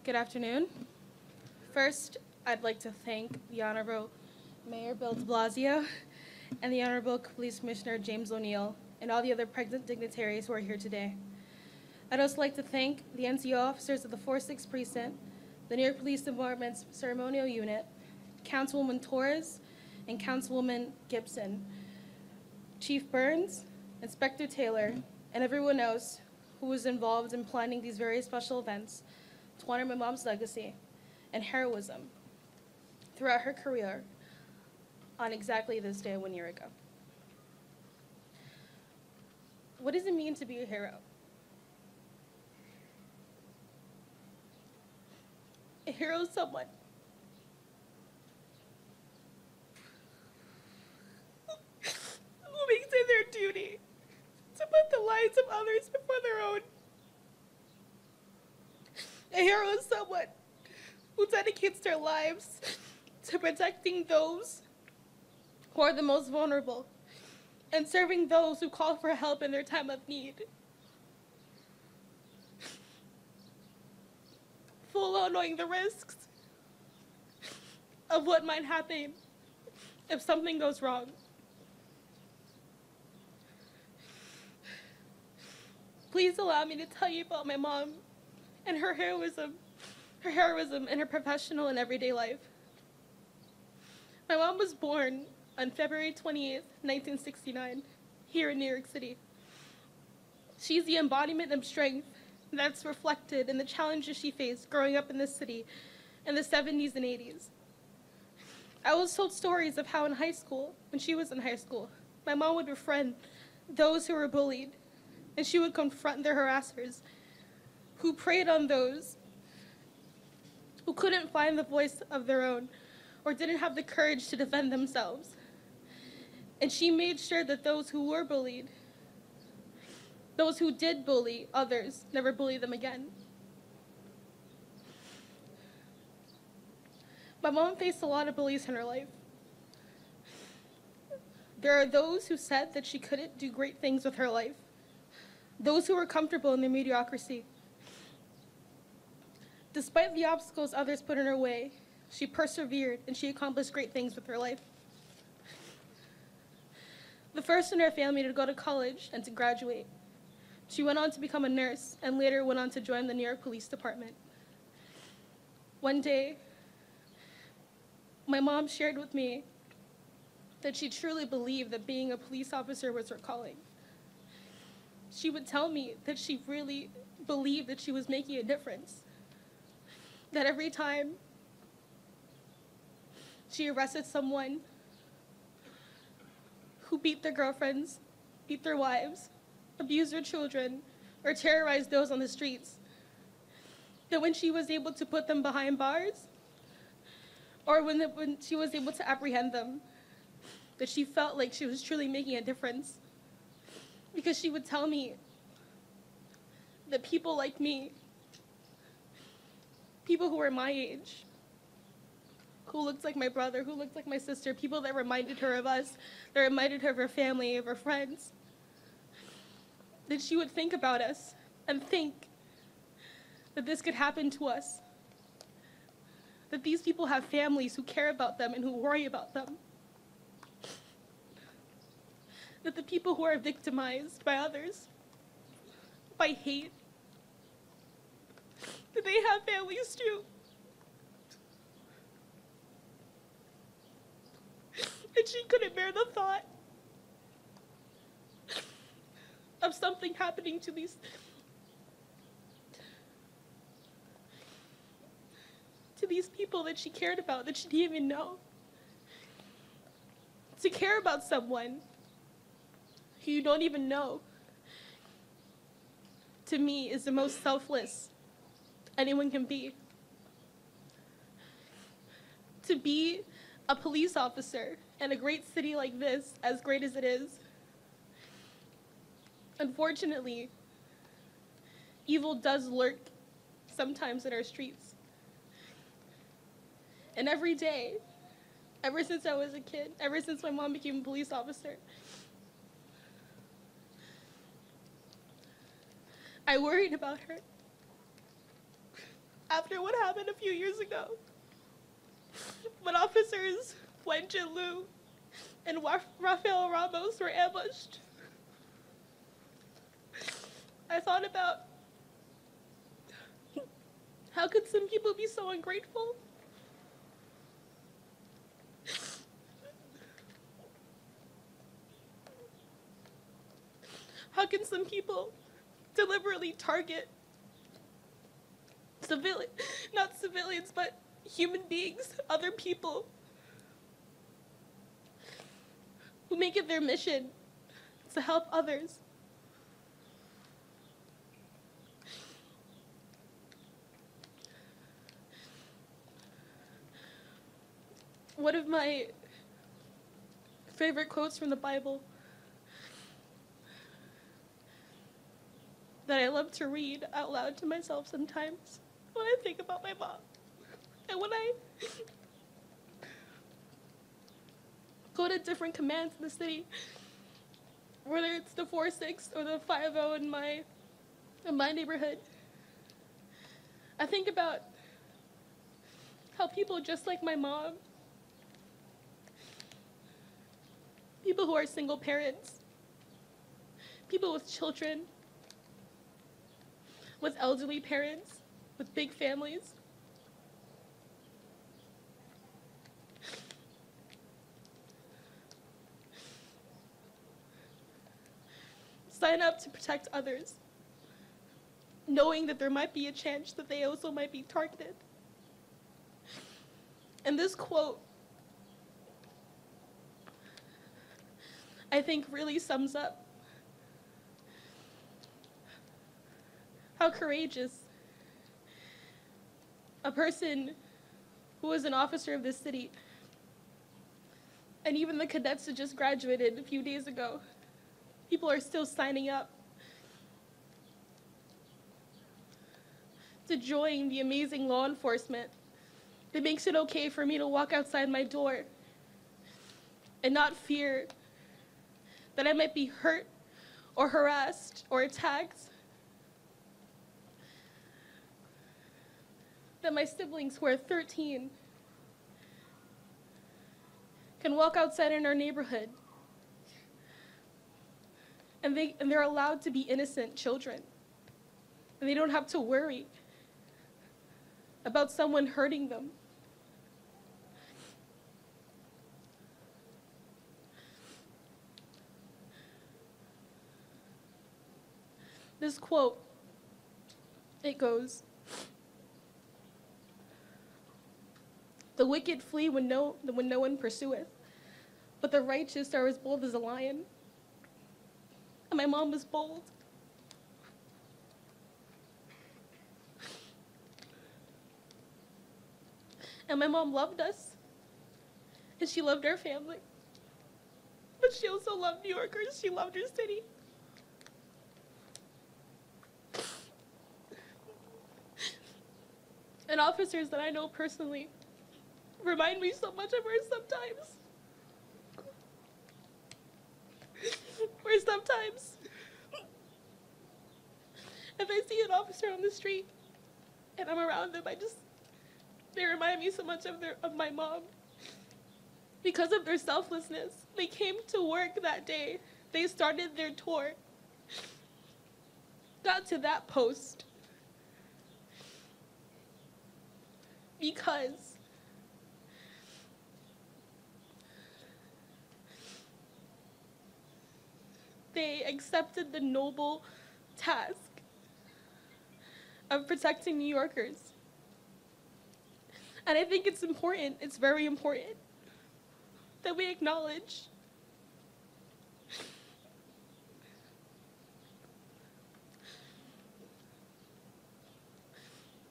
Good afternoon. First, I'd like to thank the Honorable Mayor Bill de Blasio and the Honorable Police Commissioner James O'Neill and all the other present dignitaries who are here today. I'd also like to thank the NCO officers of the 4-6 Precinct, the New York Police Department's Ceremonial Unit, Councilwoman Torres and Councilwoman Gibson, Chief Burns, Inspector Taylor, and everyone else who was involved in planning these very special events to honor my mom's legacy and heroism throughout her career on exactly this day 1 year ago. What does it mean to be a hero? A hero is someone who makes it their duty to put the lives of others before their own. A hero is someone who dedicates their lives to protecting those who are the most vulnerable and serving those who call for help in their time of need. Full well knowing the risks of what might happen if something goes wrong. Please allow me to tell you about my mom and her heroism in her professional and everyday life. My mom was born on February 28th, 1969, here in New York City. She's the embodiment of strength that's reflected in the challenges she faced growing up in this city in the 70s and 80s. I was told stories of how in high school, when she was in high school, my mom would befriend those who were bullied, and she would confront their harassers who preyed on those who couldn't find the voice of their own or didn't have the courage to defend themselves. And she made sure that those who were bullied, those who did bully others, never bully them again. My mom faced a lot of bullies in her life. There are those who said that she couldn't do great things with her life, those who were comfortable in their mediocrity. Despite the obstacles others put in her way, she persevered and she accomplished great things with her life. The first in her family to go to college and to graduate. She went on to become a nurse and later went on to join the New York Police Department. One day, my mom shared with me that she truly believed that being a police officer was her calling. She would tell me that she really believed that she was making a difference. That every time she arrested someone who beat their girlfriends, beat their wives, abused their children, or terrorized those on the streets, that when she was able to put them behind bars, or when she was able to apprehend them, that she felt like she was truly making a difference. Because she would tell me that people like me, people who were my age, who looked like my brother, who looked like my sister, people that reminded her of us, that reminded her of her family, of her friends, that she would think about us and think that this could happen to us, that these people have families who care about them and who worry about them, that the people who are victimized by others, by hate, that they have families too. And she couldn't bear the thought of something happening to these people that she cared about, that she didn't even know. To care about someone who you don't even know, to me, is the most selfless anyone can be. To be a police officer in a great city like this, as great as it is, unfortunately, evil does lurk sometimes in our streets. And every day, ever since I was a kid, ever since my mom became a police officer, I worried about her. After after what happened a few years ago when officers Wen Jin-Lu and Rafael Ramos were ambushed. I thought about how could some people be so ungrateful? How can some people deliberately target not civilians, but human beings, other people, who make it their mission to help others? One of my favorite quotes from the Bible that I love to read out loud to myself sometimes when I think about my mom. And when I go to different commands in the city, whether it's the 4-6 or the 5-0 in my neighborhood, I think about how people just like my mom, people who are single parents, people with children, with elderly parents, with big families, sign up to protect others, knowing that there might be a chance that they also might be targeted. And this quote, I think, really sums up how courageous a person who was an officer of this city, and even the cadets that just graduated a few days ago, people are still signing up to join the amazing law enforcement that makes it okay for me to walk outside my door and not fear that I might be hurt or harassed or attacked, that my siblings who are 13 can walk outside in our neighborhood and they're allowed to be innocent children, and they don't have to worry about someone hurting them. This quote, it goes, "The wicked flee when no one pursueth, but the righteous are as bold as a lion." And my mom was bold. And my mom loved us, and she loved our family. But she also loved New Yorkers. She loved her city. And officers that I know personally remind me so much of her sometimes. Where sometimes, if I see an officer on the street and I'm around them, they remind me so much of my mom. Because of their selflessness, they came to work that day. They started their tour, got to that post, because they accepted the noble task of protecting New Yorkers. And I think it's important, it's very important, that we acknowledge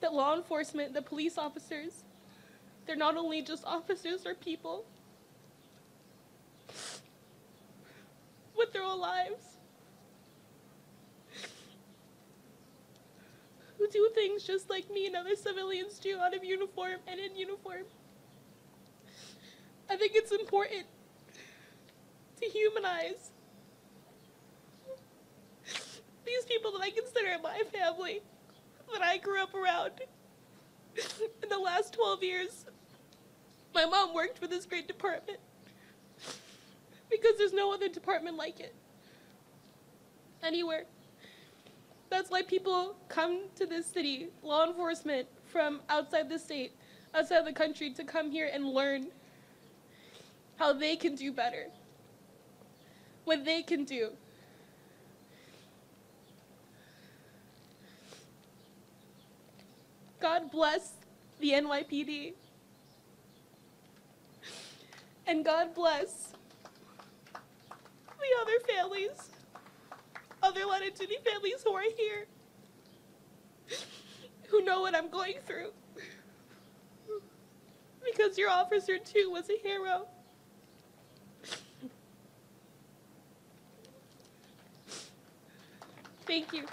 that law enforcement, the police officers, they're not only just officers or people with their own lives, who do things just like me and other civilians do out of uniform and in uniform. I think it's important to humanize these people that I consider my family, that I grew up around, last 12 years, my mom worked for this great department because there's no other department like it anywhere. That's why people come to this city, law enforcement from outside the state, outside the country, to come here and learn how they can do better, what they can do. God bless the NYPD. And God bless the other families, other line of duty families who are here, who know what I'm going through. Because your officer too was a hero. Thank you.